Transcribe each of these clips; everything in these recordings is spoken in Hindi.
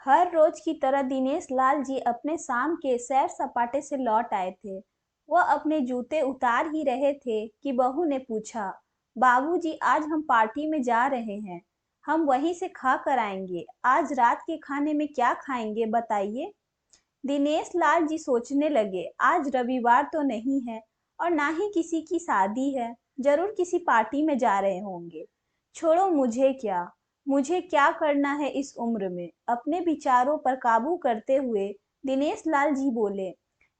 हर रोज की तरह दिनेश लाल जी अपने शाम के सैर सपाटे से लौट आए थे। वह अपने जूते उतार ही रहे थे कि बहू ने पूछा, बाबूजी आज हम पार्टी में जा रहे हैं। हम वहीं से खा कर आएंगे। आज रात के खाने में क्या खाएंगे बताइए। दिनेश लाल जी सोचने लगे, आज रविवार तो नहीं है और ना ही किसी की शादी है। जरूर किसी पार्टी में जा रहे होंगे। छोड़ो, मुझे क्या करना है इस उम्र में। अपने विचारों पर काबू करते हुए दिनेश लाल जी बोले,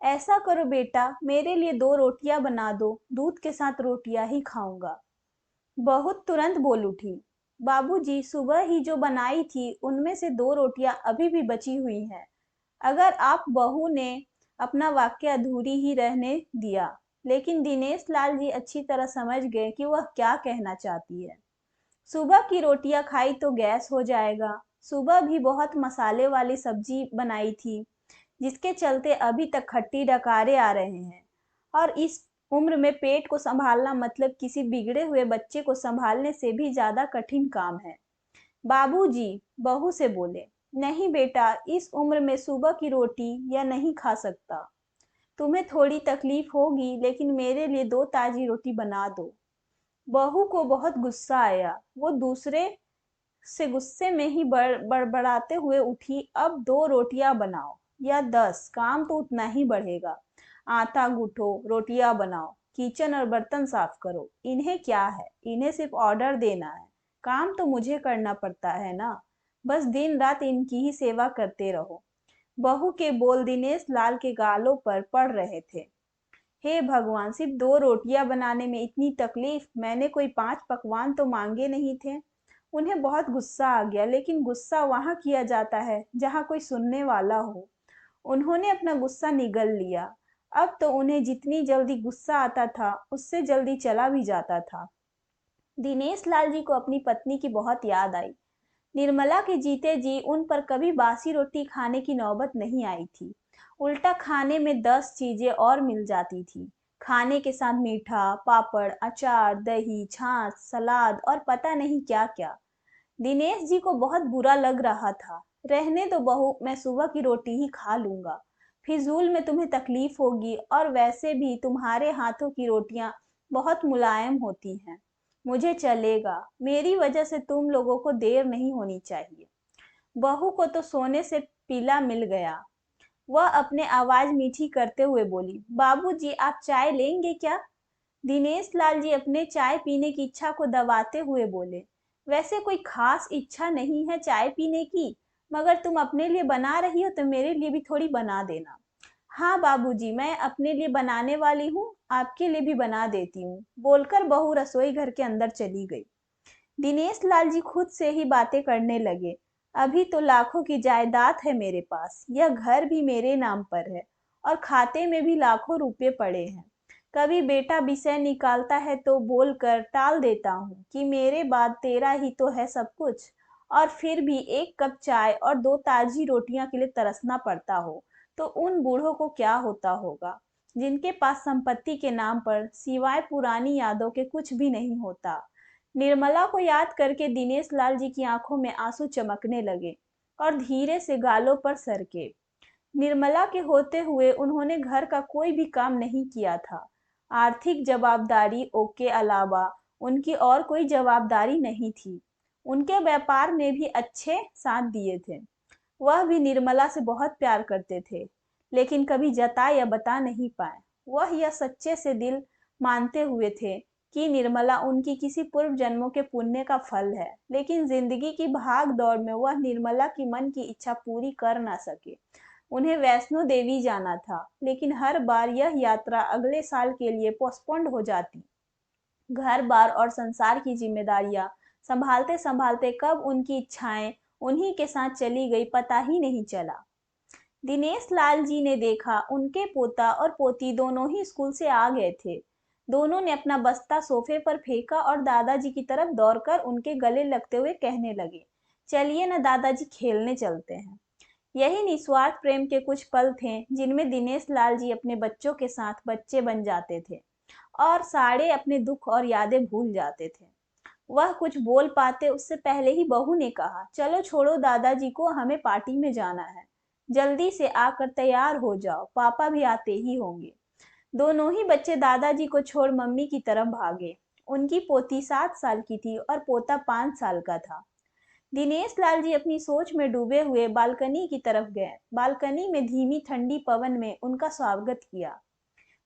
ऐसा करो बेटा, मेरे लिए 2 रोटियां बना दो, दूध के साथ रोटियां ही खाऊंगा। बहू तुरंत बोल उठी, बाबूजी सुबह ही जो बनाई थी उनमें से 2 रोटियां अभी भी बची हुई हैं। अगर आप बहू ने अपना वाक्य अधूरी ही रहने दिया, लेकिन दिनेश लाल जी अच्छी तरह समझ गए कि वह क्या कहना चाहती है। सुबह की रोटियां खाई तो गैस हो जाएगा। सुबह भी बहुत मसाले वाली सब्जी बनाई थी, जिसके चलते अभी तक खट्टी डकारे आ रहे हैं। और इस उम्र में पेट को संभालना मतलब किसी बिगड़े हुए बच्चे को संभालने से भी ज्यादा कठिन काम है। बाबूजी बहू से बोले, नहीं बेटा, इस उम्र में सुबह की रोटी या नहीं खा सकता। तुम्हें थोड़ी तकलीफ होगी, लेकिन मेरे लिए 2 ताजी रोटी बना दो। बहू को बहुत गुस्सा आया। वो दूसरे से गुस्से में ही बड़बड़ाते हुए उठी, अब 2 रोटियां बनाओ या 10, काम तो उतना ही बढ़ेगा। आटा गूंथो, रोटियां बनाओ, किचन और बर्तन साफ करो। इन्हें क्या है, इन्हें सिर्फ ऑर्डर देना है। काम तो मुझे करना पड़ता है ना। बस दिन रात इनकी ही सेवा करते रहो। बहू के बोल दिनेश लाल के गालों पर पड़ रहे थे। हे भगवान, सिर्फ 2 रोटियां बनाने में इतनी तकलीफ। मैंने कोई 5 पकवान तो मांगे नहीं थे। उन्हें बहुत गुस्सा आ गया, लेकिन गुस्सा वहां किया जाता है जहां कोई सुनने वाला हो। उन्होंने अपना गुस्सा निगल लिया। अब तो उन्हें जितनी जल्दी गुस्सा आता था, उससे जल्दी चला भी जाता था। दिनेश लाल जी को अपनी पत्नी की बहुत याद आई। निर्मला के जीते जी उन पर कभी बासी रोटी खाने की नौबत नहीं आई थी। उल्टा खाने में 10 चीजें और मिल जाती थी। खाने के साथ मीठा, पापड़, अचार, दही, छाछ, सलाद और पता नहीं क्या क्या। दिनेश जी को बहुत बुरा लग रहा था। रहने दो बहू, मैं सुबह की रोटी ही खा लूंगा। फिजूल में तुम्हें तकलीफ होगी, और वैसे भी तुम्हारे हाथों की रोटियां बहुत मुलायम होती हैं। मुझे चलेगा। मेरी वजह से तुम लोगों को देर नहीं होनी चाहिए। बहू को तो सोने से पीला मिल गया। वह अपने आवाज मीठी करते हुए बोली, बाबूजी आप चाय लेंगे क्या। दिनेश लाल जी अपने चाय पीने की इच्छा को दबाते हुए बोले, वैसे कोई खास इच्छा नहीं है चाय पीने की, मगर तुम अपने लिए बना रही हो तो मेरे लिए भी थोड़ी बना देना। हाँ बाबूजी, मैं अपने लिए बनाने वाली हूँ, आपके लिए भी बना देती हूँ, बोलकर बहू रसोई घर के अंदर चली गई। दिनेश लाल जी खुद से ही बातें करने लगे, अभी तो लाखों की जायदाद है मेरे पास, यह घर भी मेरे नाम पर है और खाते में भी लाखों रुपए पड़े हैं। कभी बेटा विषय निकालता है तो बोलकर टाल देता हूँ कि मेरे बाद तेरा ही तो है सब कुछ, और फिर भी 1 कप चाय और 2 ताजी रोटियां के लिए तरसना पड़ता हो तो उन बूढ़ों को क्या होता होगा, जिनके पास संपत्ति के नाम पर सिवाय पुरानी यादों के कुछ भी नहीं होता। निर्मला को याद करके दिनेश लाल जी की आंखों में आंसू चमकने लगे और धीरे से गालों पर सरके। निर्मला के होते हुए उन्होंने घर का कोई भी काम नहीं किया था। आर्थिक जवाबदारी के अलावा उनकी और कोई जवाबदारी नहीं थी। उनके व्यापार में भी अच्छे साथ दिए थे। वह भी निर्मला से बहुत प्यार करते थे, लेकिन कभी जता या बता नहीं पाए। वह यह सच्चे से दिल मानते हुए थे कि निर्मला उनकी किसी पूर्व जन्मों के पुण्य का फल है, लेकिन जिंदगी की भाग दौड़ में वह निर्मला की मन की इच्छा पूरी कर ना सके। उन्हें वैष्णो देवी जाना था, लेकिन हर बार यह यात्रा अगले साल के लिए पोस्टपोन्ड हो जाती। घर बार और संसार की जिम्मेदारियां संभालते संभालते कब उनकी इच्छाएं उन्हीं के साथ चली गई, पता ही नहीं चला। दिनेश लाल जी ने देखा उनके पोता और पोती दोनों ही स्कूल से आ गए थे। दोनों ने अपना बस्ता सोफे पर फेंका और दादाजी की तरफ दौड़कर उनके गले लगते हुए कहने लगे, चलिए ना दादाजी, खेलने चलते हैं। यही निस्वार्थ प्रेम के कुछ पल थे जिनमें दिनेश लाल जी अपने बच्चों के साथ बच्चे बन जाते थे और सारे अपने दुख और यादें भूल जाते थे। वह कुछ बोल पाते उससे पहले ही बहू ने कहा, चलो छोड़ो दादाजी को, हमें पार्टी में जाना है। जल्दी से आकर तैयार हो जाओ, पापा भी आते ही होंगे। दोनों ही बच्चे दादाजी को छोड़ मम्मी की तरफ भागे। उनकी पोती 7 साल की थी और पोता 5 साल का था। दिनेश लाल जी अपनी सोच में डूबे हुए बालकनी की तरफ गए। बालकनी में धीमी ठंडी पवन में उनका स्वागत किया।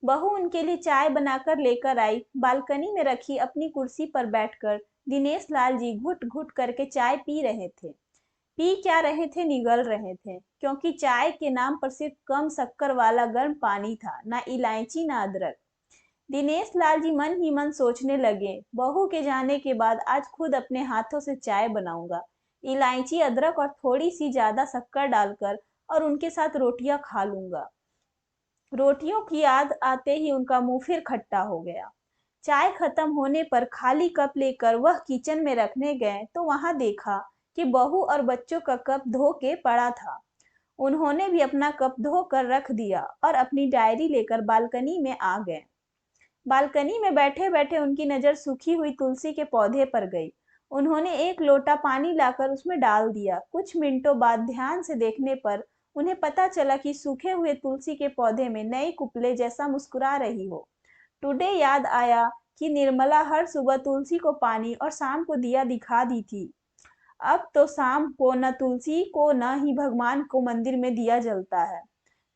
बहू उनके लिए चाय बनाकर लेकर आई। बालकनी में रखी अपनी कुर्सी पर बैठकर दिनेश लाल जी घुट घुट करके चाय पी रहे थे। पी क्या रहे थे, निगल रहे थे, क्योंकि चाय के नाम पर सिर्फ कम शक्कर वाला गर्म पानी था, ना इलायची ना अदरक। दिनेश लाल जी मन ही मन सोचने लगे, बहू के जाने के बाद आज खुद अपने हाथों से चाय बनाऊंगा, इलायची अदरक और थोड़ी सी ज्यादा शक्कर डालकर, और उनके साथ रोटियां खा लूंगा। रोटियों की याद आते ही उनका मुंह फिर खट्टा हो गया। चाय खत्म होने पर खाली कप लेकर वह किचन में रखने गए तो वहां देखा कि बहू और बच्चों का कप धो के पड़ा था। उन्होंने भी अपना कप धो कर रख दिया और अपनी डायरी लेकर बालकनी में आ गए। बालकनी में बैठे बैठे उनकी नजर सूखी हुई तुलसी के पौधे पर गई। उन्होंने एक लोटा पानी लाकर उसमें डाल दिया। कुछ मिनटों बाद ध्यान से देखने पर उन्हें पता चला कि सूखे हुए तुलसी के पौधे में नई कुपले जैसा मुस्कुरा रही हो। टुडे याद आया कि निर्मला हर सुबह तुलसी को पानी और शाम को दिया दिखा दी थी। अब तो शाम को न तुलसी को न ही भगवान को मंदिर में दिया जलता है।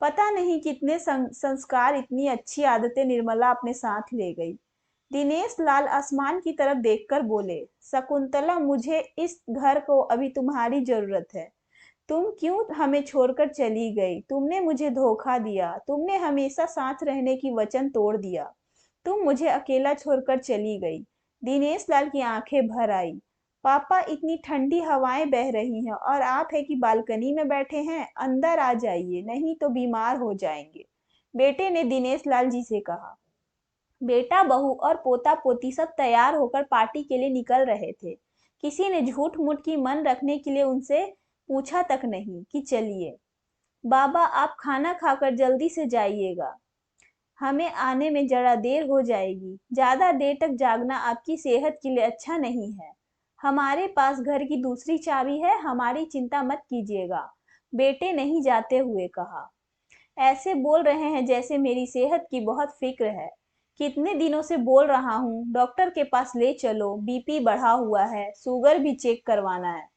पता नहीं कितने संस्कार, इतनी अच्छी आदतें निर्मला अपने साथ ले गई। दिनेश लाल आसमान की तरफ देखकर बोले, शकुंतला, मुझे इस घर को अभी तुम्हारी जरूरत है। तुम क्यों हमें छोड़कर चली गई? तुमने मुझे धोखा दिया, तुमने हमेशा साथ रहने की वचन तोड़ दिया, तुम मुझे अकेला छोड़कर चली गई। दिनेश लाल की आंखें भर आई। पापा, इतनी ठंडी हवाएं बह रही हैं और आप है कि बालकनी में बैठे हैं, अंदर आ जाइए, नहीं तो बीमार हो जाएंगे। बेटे ने दिनेश लाल जी से कहा। बेटा, बहू और पोता पोती सब तैयार होकर पार्टी के लिए निकल रहे थे। किसी ने झूठ मूठ की मन रखने के लिए उनसे पूछा तक नहीं कि चलिए। बाबा, आप खाना खाकर जल्दी से जाइएगा, हमें आने में जरा देर हो जाएगी। ज्यादा देर तक जागना आपकी सेहत के लिए अच्छा नहीं है। हमारे पास घर की दूसरी चाबी है, हमारी चिंता मत कीजिएगा, बेटे नहीं जाते हुए कहा। ऐसे बोल रहे हैं जैसे मेरी सेहत की बहुत फिक्र है। कितने दिनों से बोल रहा हूँ, डॉक्टर के पास ले चलो, बीपी बढ़ा हुआ है, शुगर भी चेक करवाना है।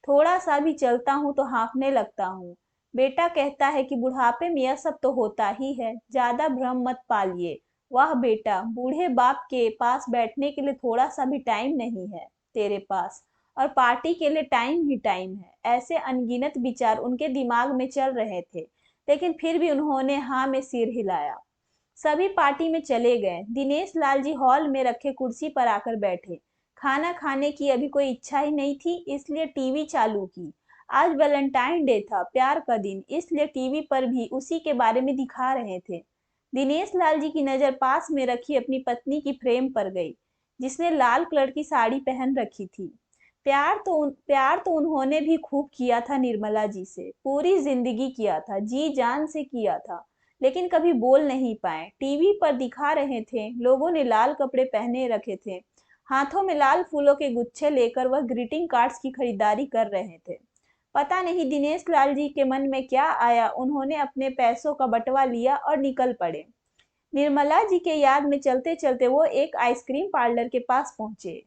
थोड़ा सा भी चलता हूँ तो हाँफने लगता हूँ। बेटा कहता है कि बुढ़ापे में यह सब तो होता ही है, ज्यादा भ्रम मत पालिए। वाह बेटा, बूढ़े बाप के पास बैठने के लिए थोड़ा सा भी टाइम नहीं है तेरे पास, और पार्टी के लिए टाइम ही टाइम है। ऐसे अनगिनत विचार उनके दिमाग में चल रहे थे, लेकिन फिर भी उन्होंने हाँ में सिर हिलाया। सभी पार्टी में चले गए। दिनेश लाल जी हॉल में रखे कुर्सी पर आकर बैठे। खाना खाने की अभी कोई इच्छा ही नहीं थी, इसलिए टीवी चालू की। आज वैलेंटाइन डे था, प्यार का दिन, इसलिए टीवी पर भी उसी के बारे में दिखा रहे थे। दिनेश लाल जी की नजर पास में रखी अपनी पत्नी की फ्रेम पर गई, जिसने लाल कलर की साड़ी पहन रखी थी। प्यार तो उन्होंने भी खूब किया था निर्मला जी से, पूरी जिंदगी किया था, जी जान से किया था, लेकिन कभी बोल नहीं पाए। टीवी पर दिखा रहे थे, लोगों ने लाल कपड़े पहने रखे थे, हाथों में लाल फूलों के गुच्छे लेकर वह ग्रीटिंग कार्ड्स की खरीदारी कर रहे थे। पता नहीं दिनेश लाल जी के मन में क्या आया, उन्होंने अपने पैसों का बंटवा लिया और निकल पड़े। निर्मला जी के याद में चलते चलते वो एक आइसक्रीम पार्लर के पास पहुंचे।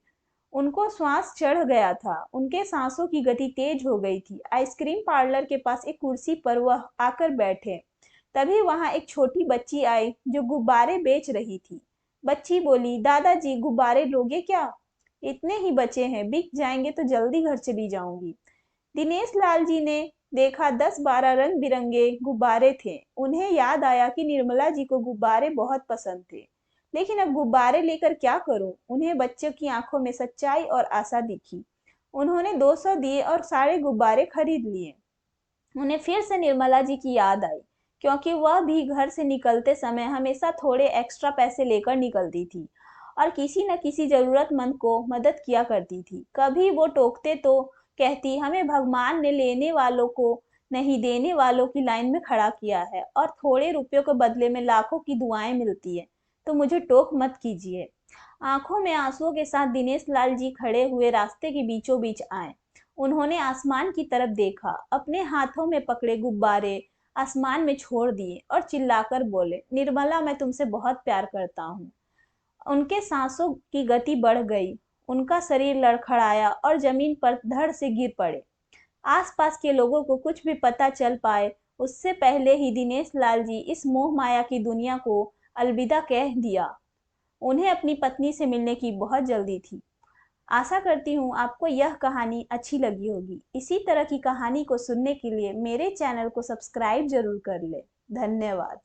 उनको श्वास चढ़ गया था, उनके सांसों की गति तेज हो गई थी। आइसक्रीम पार्लर के पास एक कुर्सी पर वह आकर बैठे। तभी वहां एक छोटी बच्ची आई जो गुब्बारे बेच रही थी। बच्ची बोली, दादाजी, गुब्बारे लोगे क्या? इतने ही बचे हैं, बिक जाएंगे तो जल्दी घर चली जाऊंगी। दिनेश लाल जी ने देखा 10-12 रंग बिरंगे गुब्बारे थे। उन्हें याद आया कि निर्मला जी को गुब्बारे बहुत पसंद थे, लेकिन अब गुब्बारे लेकर क्या करूं? उन्हें बच्चों की आंखों में सच्चाई और आशा दिखी। उन्होंने 200 दिए और सारे गुब्बारे खरीद लिए। उन्हें फिर से निर्मला जी की याद आई, क्योंकि वह भी घर से निकलते समय हमेशा थोड़े एक्स्ट्रा पैसे लेकर निकलती थी और किसी न किसी जरूरतमंद को मदद किया करती थी। कभी वो टोकते तो कहती, हमें भगवान ने लेने वालों को नहीं, देने वालों की लाइन में खड़ा किया है, और थोड़े रुपयों के बदले में लाखों की दुआएं मिलती है, तो मुझे टोक मत कीजिए। आंखों में आंसुओं के साथ दिनेश लाल जी खड़े हुए रास्ते के बीचों बीच आए। उन्होंने आसमान की तरफ देखा, अपने हाथों में पकड़े गुब्बारे आसमान में छोड़ दिए और चिल्लाकर बोले, निर्मला, मैं तुमसे बहुत प्यार करता हूँ। उनके सांसों की गति बढ़ गई, उनका शरीर लड़खड़ाया और जमीन पर धड़ से गिर पड़े। आसपास के लोगों को कुछ भी पता चल पाए उससे पहले ही दिनेश लाल जी इस मोह माया की दुनिया को अलविदा कह दिया। उन्हें अपनी पत्नी से मिलने की बहुत जल्दी थी। आशा करती हूँ आपको यह कहानी अच्छी लगी होगी। इसी तरह की कहानी को सुनने के लिए मेरे चैनल को सब्सक्राइब जरूर कर ले। धन्यवाद।